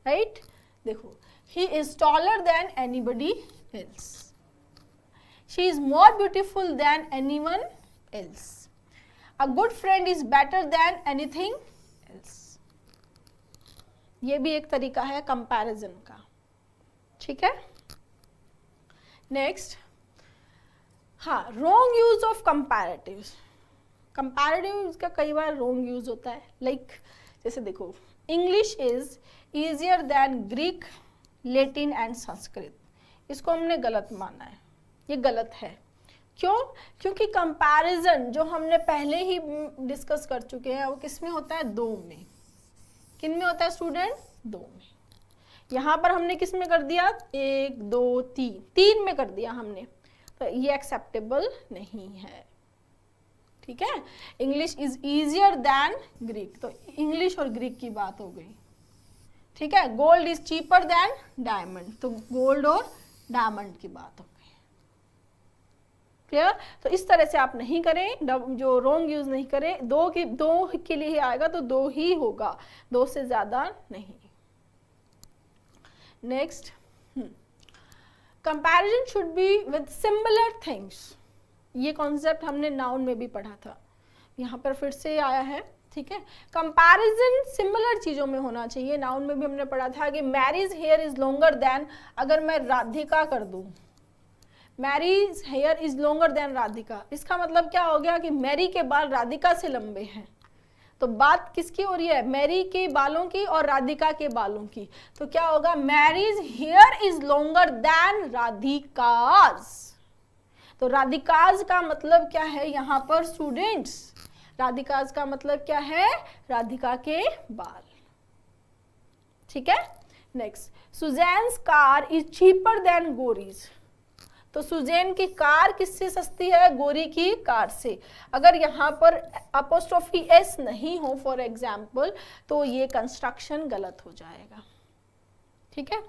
right. देखो, he is taller than anybody else, she is more beautiful than anyone else, a good friend is better than anything else। ये भी एक तरीका है कंपैरिजन का, ठीक है। नेक्स्ट, हाँ, wrong use of comparatives. Comparative का कई बार रॉन्ग यूज होता है, लाइक जैसे देखो, English is easier than Greek, Latin and Sanskrit, इसको हमने गलत माना है, ये गलत है। क्यों? क्योंकि कंपैरिजन जो हमने पहले ही डिस्कस कर चुके हैं वो किस में होता है, दो में। किन में होता है स्टूडेंट, दो में। यहाँ पर हमने किस में कर दिया, एक दो तीन, तीन में कर दिया हमने, तो ये एक्सेप्टेबल नहीं है, ठीक है। English is easier than Greek, तो इंग्लिश और ग्रीक की बात हो गई, ठीक है। Gold is cheaper then diamond, तो गोल्ड और डायमंड की बात हो गई, क्लियर। तो इस तरह से आप नहीं करें, जो रॉन्ग यूज नहीं करें, दो के लिए ही आएगा तो दो ही होगा, दो से ज्यादा नहीं। Next, comparison should be with similar things. ये कॉन्सेप्ट हमने नाउन में भी पढ़ा था, यहाँ पर फिर से आया है, ठीक है। कंपैरिजन सिमिलर चीजों में होना चाहिए। नाउन में भी हमने पढ़ा था कि Mary's hair is longer than, अगर मैं राधिका कर दूं, Mary's hair is longer than Radhika, इसका मतलब क्या हो गया कि मैरी के बाल राधिका से लंबे हैं। तो बात किसकी हो रही है, मैरी के बालों की और राधिका के बालों की। तो क्या होगा, Mary's hair is longer than Radhika's. तो राधिकाज का मतलब क्या है यहाँ पर स्टूडेंट्स, राधिकाज का मतलब क्या है, राधिका के बाल। ठीक है। Next, Susan's car is cheaper than Gauri's. तो सुजैन की कार किससे सस्ती है, गोरी की कार से। अगर यहाँ पर अपोस्ट्रोफी एस नहीं हो फॉर एग्जाम्पल तो ये कंस्ट्रक्शन गलत हो जाएगा। ठीक है,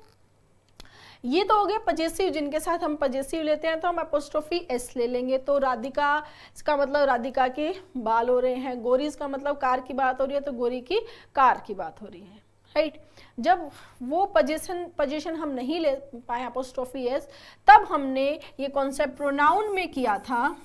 ये तो हो गया पजेसिव, जिनके साथ हम पजेसिव लेते हैं तो हम अपोस्ट्रोफी एस ले लेंगे। तो राधिका इसका मतलब राधिका के बाल हो रहे हैं, गोरी इसका मतलब कार की बात हो रही है तो गोरी की कार की बात हो रही है, राइट। जब वो पोजीशन हम नहीं ले पाए अपोस्ट्रोफी एस, तब हमने ये कॉन्सेप्ट प्रोनाउन में किया था,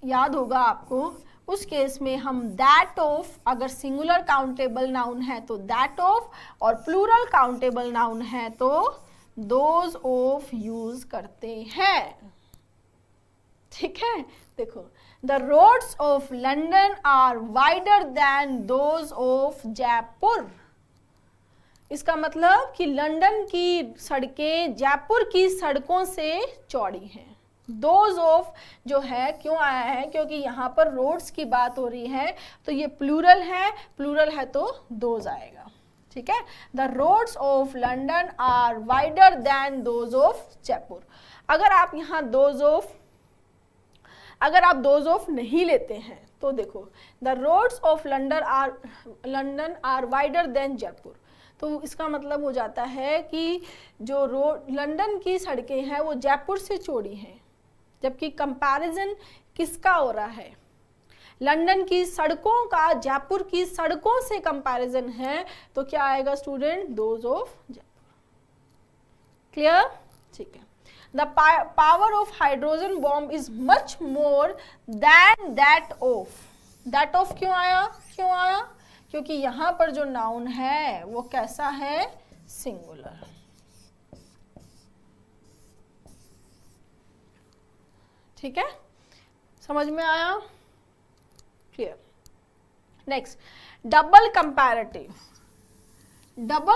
याद होगा आपको। उस केस में हम दैट ऑफ, अगर सिंगुलर काउंटेबल नाउन है तो दैट ऑफ, और प्लूरल काउंटेबल नाउन है तो दोज ऑफ यूज करते हैं। ठीक है, देखो, the roads of London are wider than those of Jaipur. इसका मतलब कि लंदन की सड़कें जयपुर की सड़कों से चौड़ी हैं। दोज ऑफ जो है क्यों आया है, क्योंकि यहाँ पर रोड्स की बात हो रही है तो ये प्लूरल है तो दोज आएगा। ठीक है, the roads of London are wider than those of Jaipur. अगर आप यहाँ अगर आप दोज ऑफ नहीं लेते हैं तो देखो, the roads of London are wider than Jaipur, तो इसका मतलब हो जाता है कि जो रोड लंदन की सड़कें हैं वो जयपुर से चौड़ी हैं, जबकि कंपैरिजन किसका हो रहा है, लंदन की सड़कों का जयपुर की सड़कों से कंपैरिजन है। तो क्या आएगा student, those of Jaipur. Clear? ठीक है। The power of hydrogen bomb is much more than that of. That of क्यों आया, क्योंकि यहां पर जो नाउन है वो कैसा है, सिंगुलर। ठीक है, समझ में आया, क्लियर। नेक्स्ट, डबल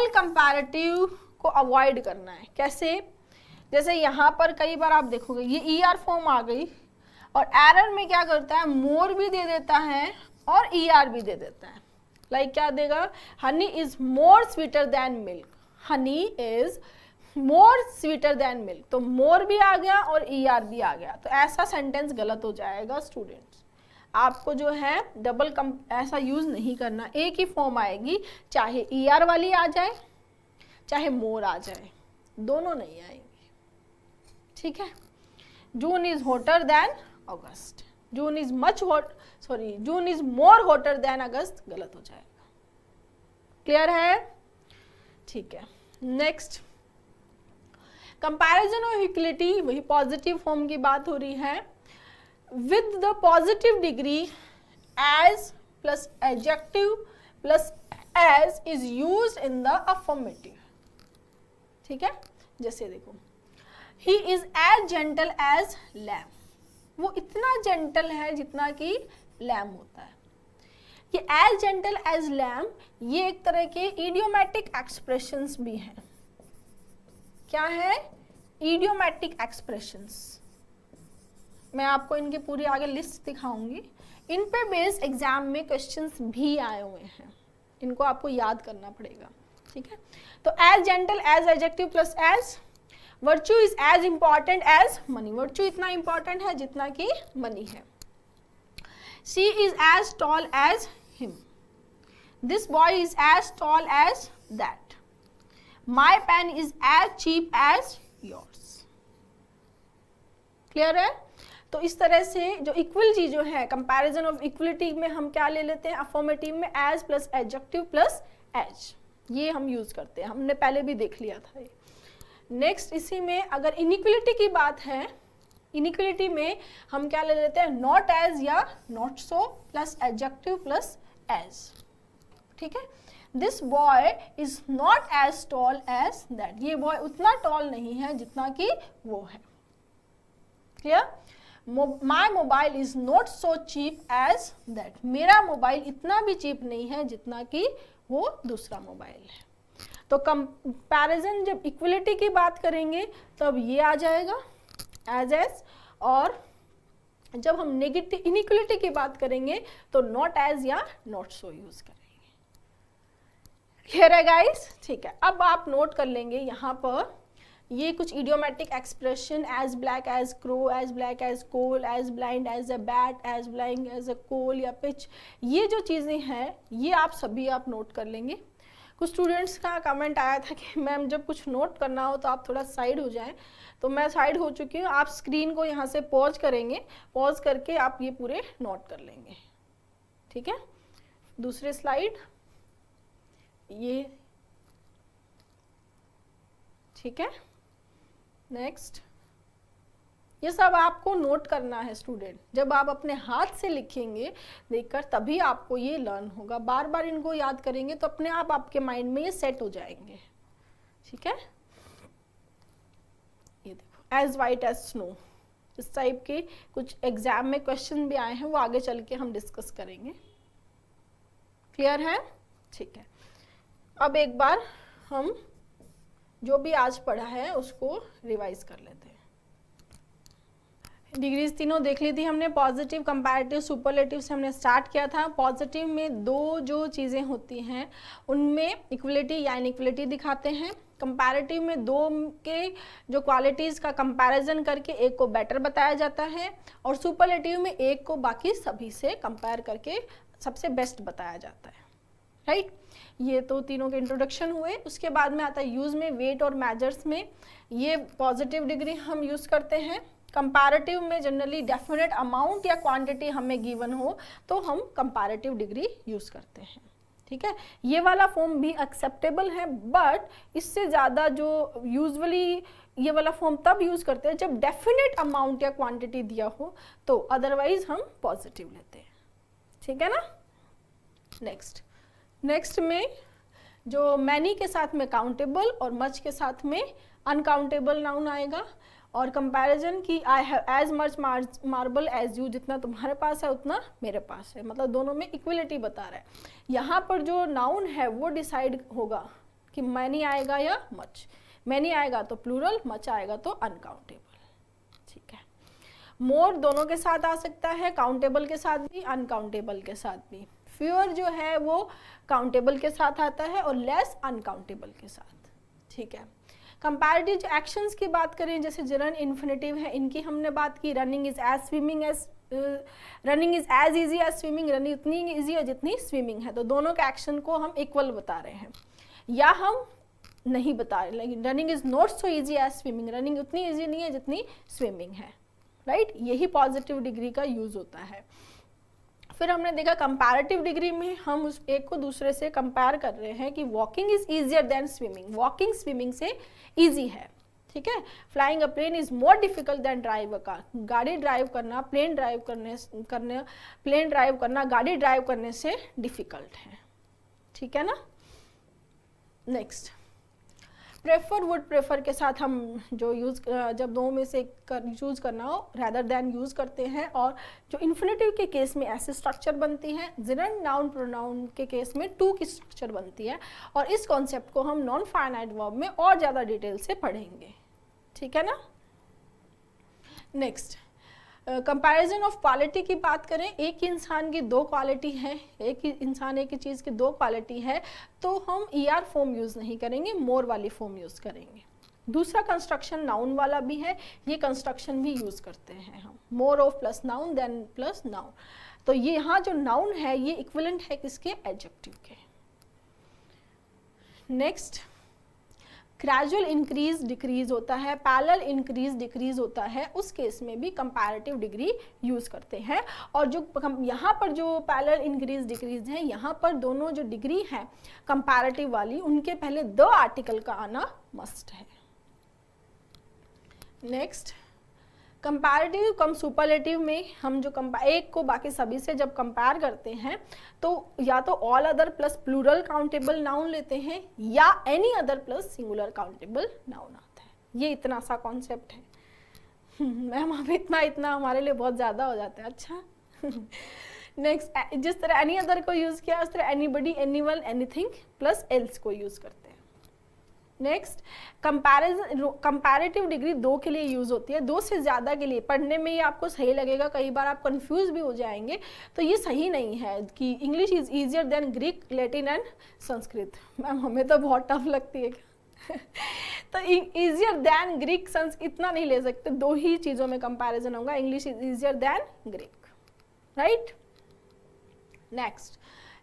कंपैरेटिव को अवॉइड करना है। कैसे, जैसे यहां पर कई बार आप देखोगे ये ER फॉर्म आ गई और एरर में क्या करता है, मोर भी दे देता है और ER भी दे देता है। लाइक क्या देगा, honey is more sweeter than milk, honey is more sweeter than milk, तो मोर भी आ गया और ER भी आ गया, तो ऐसा सेंटेंस गलत हो जाएगा स्टूडेंट्स। आपको जो है ऐसा यूज नहीं करना, एक ही फॉर्म आएगी, चाहे ER वाली आ जाए चाहे मोर आ जाए, दोनों नहीं आएंगे। ठीक है, June is hotter than August, June is more hotter than August गलत हो जाएगा। क्लियर है? ठीक है। नेक्स्ट, कंपैरिजन ऑफ इक्वलिटी, वही पॉजिटिव फॉर्म की बात हो रही है। With the positive degree as plus adjective plus as is used in the affirmative. ठीक है, जैसे देखो, he is as gentle as lamb, वो इतना जेंटल है जितना कि लैम होता है। ये एज जेंटल एज लैम, ये एक तरह के इडियोमैटिक एक्सप्रेशंस भी हैं। क्या है? Idiomatic expressions. मैं आपको इनकी पूरी आगे लिस्ट दिखाऊंगी, इन पे बेस्ड एग्जाम में क्वेश्चंस भी आए हुए हैं, इनको आपको याद करना पड़ेगा। ठीक है, तो as gentle as adjective plus as, virtue is as important as money, virtue इतना इंपॉर्टेंट है जितना कि मनी है। She is as tall as him, this boy is as tall as that, my pen is as cheap as yours. Clear है? तो इस तरह से जो इक्वल चीजों है, कंपैरिजन ऑफ इक्वलिटी में हम क्या ले लेते हैं, अफर्मेटिव में as plus adjective plus as, ये हम यूज करते हैं, हमने पहले भी देख लिया था ये। नेक्स्ट, इसी में अगर इनइक्वलिटी की बात है, इनइक्वलिटी में हम क्या ले लेते हैं, नॉट एज या not so plus adjective plus as. ठीक है, this boy is not as tall as that, ये बॉय उतना टॉल नहीं है जितना कि वो है। Clear? My mobile is not so cheap as that, मेरा मोबाइल इतना भी चीप नहीं है जितना कि वो दूसरा मोबाइल है। तो कंपैरिजन, जब इक्वलिटी की बात करेंगे तब ये आ जाएगा एज, और जब हम नेगेटिव इनइक्वलिटी की बात करेंगे तो नॉट एज या नॉट सो यूज करेंगे। क्लियर है गाइस? ठीक है, अब आप नोट कर लेंगे यहाँ पर ये कुछ idiomatic expression, as black as crow, as black as coal, as blind as a bat, as blind as a coal या पिच, ये जो चीज़ें हैं ये आप सभी आप नोट कर लेंगे। कुछ स्टूडेंट्स का कमेंट आया था कि मैम जब कुछ नोट करना हो तो आप थोड़ा साइड हो जाएं, तो मैं साइड हो चुकी हूँ। आप स्क्रीन को यहाँ से पॉज करेंगे, पॉज करके आप ये पूरे नोट कर लेंगे। ठीक है, दूसरे स्लाइड ये, ठीक है, नेक्स्ट। ये सब आपको नोट करना है स्टूडेंट, जब आप अपने हाथ से लिखेंगे देखकर तभी आपको ये लर्न होगा। बार बार इनको याद करेंगे तो अपने आप आपके माइंड में ये सेट हो जाएंगे। ठीक है, ये देखो एज वाइट एज स्नो, इस टाइप के कुछ एग्जाम में क्वेश्चन भी आए हैं, वो आगे चल के हम डिस्कस करेंगे। क्लियर है? ठीक है, अब एक बार हम जो भी आज पढ़ा है उसको रिवाइज कर लेते हैं। डिग्रीज तीनों देख ली थी हमने, पॉजिटिव, कंपैरेटिव, सुपरलेटिव से हमने स्टार्ट किया था। पॉजिटिव में दो जो चीज़ें होती हैं उनमें इक्वलिटी या इनइक्वलिटी दिखाते हैं। कंपैरेटिव में दो के जो क्वालिटीज़ का कंपैरिजन करके एक को बेटर बताया जाता है, और सुपरलेटिव में एक को बाकी सभी से कंपेयर करके सबसे बेस्ट बताया जाता है। राइट, ये तो तीनों के इंट्रोडक्शन हुए। उसके बाद में आता है यूज़ में, वेट और मेजर्स में ये पॉजिटिव डिग्री हम यूज़ करते हैं। कंपैरेटिव में जनरली डेफिनेट अमाउंट या क्वांटिटी हमें गिवन हो तो हम कंपैरेटिव डिग्री यूज़ करते हैं। ठीक है, ये वाला फॉर्म भी एक्सेप्टेबल है, बट इससे ज़्यादा जो यूजुअली ये वाला फॉर्म तब यूज़ करते हैं जब डेफिनेट अमाउंट या क्वांटिटी दिया हो, तो अदरवाइज हम पॉजिटिव लेते हैं। ठीक है ना? नेक्स्ट में जो मैनी के साथ में काउंटेबल और मच के साथ में अनकाउंटेबल नाउन आएगा, और कंपैरिजन की I have as much marble as you, जितना तुम्हारे पास है उतना मेरे पास है, मतलब दोनों में इक्वलिटी बता रहा है। यहाँ पर जो नाउन है वो डिसाइड होगा कि मैनी आएगा या मच। मैनी आएगा तो प्लूरल, मच आएगा तो अनकाउंटेबल। ठीक है, मोर दोनों के साथ आ सकता है, काउंटेबल के साथ भी, अनकाउंटेबल के साथ भी। फ्यूअर जो है वो काउंटेबल के साथ आता है और लेस अनकाउंटेबल के साथ। ठीक है, कंपैरेटिव एक्शंस की बात करें, जैसे जरन इन्फिनेटिव है, इनकी हमने बात की। Running is as swimming as, running is as easy as swimming, running उतनी ईजी है जितनी स्विमिंग है, तो दोनों के एक्शन को हम इक्वल बता रहे हैं, या हम नहीं बता रहे, लेकिन running is not so easy as swimming, running उतनी ईजी नहीं है जितनी स्विमिंग है। राइट, यही पॉजिटिव डिग्री का यूज होता है। फिर हमने देखा कंपैरेटिव डिग्री में हम उस एक को दूसरे से कंपेयर कर रहे हैं कि walking is easier than swimming, walking swimming से ईजी है। ठीक है, flying a plane is more difficult than drive a car, गाड़ी ड्राइव करना प्लेन ड्राइव करना गाड़ी ड्राइव करने से डिफिकल्ट है। ठीक है ना? नेक्स्ट, प्रेफर, वुड प्रेफर के साथ हम जो यूज़ जब दो में से यूज़ करना हो रैदर देन यूज़ करते हैं, और जो इन्फिनेटिव के केस में ऐसे स्ट्रक्चर बनती है, जेरंड नाउन प्रोनाउन के केस में टू की स्ट्रक्चर बनती है, और इस कॉन्सेप्ट को हम नॉन फाइनाइट वर्ब में और ज़्यादा डिटेल से पढ़ेंगे। ठीक है ना? नेक्स्ट, कंपैरिजन ऑफ क्वालिटी की बात करें, एक ही इंसान की दो क्वालिटी है, एक ही इंसान एक ही चीज़ की दो क्वालिटी है, तो हम ER फॉर्म यूज़ नहीं करेंगे, मोर वाली फॉर्म यूज़ करेंगे। दूसरा कंस्ट्रक्शन नाउन वाला भी है, ये कंस्ट्रक्शन भी यूज़ करते हैं हम, more of plus noun than plus noun. तो ये यहाँ जो नाउन है ये इक्विवेलेंट है किसके? एडजेक्टिव के। नेक्स्ट, ग्रेजुअल इंक्रीज डिक्रीज होता है, पैरेलल इंक्रीज डिक्रीज होता है, उस केस में भी कंपैरेटिव डिग्री यूज करते हैं। और जो यहाँ पर जो पैरेलल इंक्रीज डिक्रीज है, यहाँ पर दोनों जो डिग्री है कंपैरेटिव वाली, उनके पहले द आर्टिकल का आना मस्ट है। नेक्स्ट, कंपैरेटिव कम सुपरलेटिव में हम जो एक को बाकी सभी से जब कंपेयर करते हैं तो या तो all other plus plural countable noun लेते हैं, या any other plus singular countable noun आता है। ये इतना सा कॉन्सेप्ट है। मैम अब इतना हमारे लिए बहुत ज़्यादा हो जाता है। अच्छा नेक्स्ट, जिस तरह एनी अदर को यूज़ किया उस तरह anybody, anyone, anything plus else को यूज़ करते हैं। नेक्स्ट, कंपैरेटिव डिग्री 2 के लिए यूज़ होती है, 2 से ज़्यादा के लिए। पढ़ने में ये आपको सही लगेगा, कई बार आप कंफ्यूज भी हो जाएंगे, तो ये सही नहीं है कि English is easier than Greek, Latin and Sanskrit. Ma'am हमें तो बहुत टफ लगती है तो ईजियर देन ग्रीक, इतना नहीं ले सकते, 2 ही चीज़ों में कंपैरिजन होगा, English is easier than Greek, right. Next,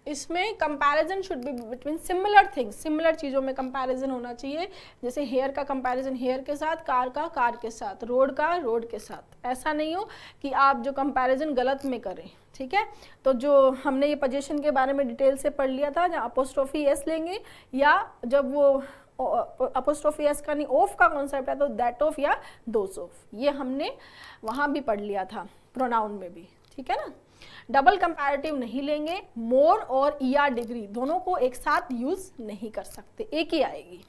इसमें comparison should be between similar things, similar चीज़ों में कंपैरिजन होना चाहिए। जैसे हेयर का कंपैरिजन हेयर के साथ, कार का कार के साथ, रोड का रोड के साथ। ऐसा नहीं हो कि आप जो कंपैरिजन गलत में करें, ठीक है। तो जो हमने ये पोजीशन के बारे में डिटेल से पढ़ लिया था, जहाँ अपोस्ट्रोफी एस लेंगे, या जब वो अपोस्ट्रोफी एस का नहीं ऑफ का कॉन्सेप्ट है तो दैट ऑफ या दोस ऑफ, ये हमने वहाँ भी पढ़ लिया था, प्रोनाउन में भी, ठीक है ना। डबल कंपैरेटिव नहीं लेंगे, मोर और ईआर डिग्री दोनों को एक साथ यूज नहीं कर सकते, एक ही आएगी।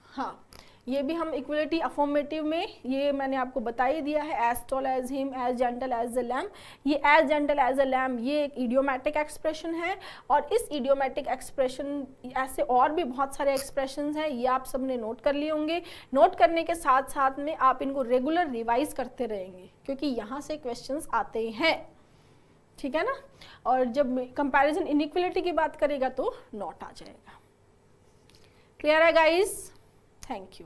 हाँ, ये भी हम इक्वलिटी अफॉर्मेटिव में, ये मैंने आपको बता ही दिया है, as tall as him, as gentle as the lamb. ये as gentle as a lamb ये एक इडियोमैटिक एक्सप्रेशन है, और इस इडियोमैटिक एक्सप्रेशन ऐसे और भी बहुत सारे एक्सप्रेशंस हैं, ये आप सबने नोट कर लिए होंगे। नोट करने के साथ साथ में आप इनको रेगुलर रिवाइज करते रहेंगे, क्योंकि यहाँ से क्वेश्चंस आते हैं, ठीक है ना। और जब कंपैरिजन इनइक्वलिटी की बात करेगा तो नॉट आ जाएगा। क्लियर है गाइस? Thank you.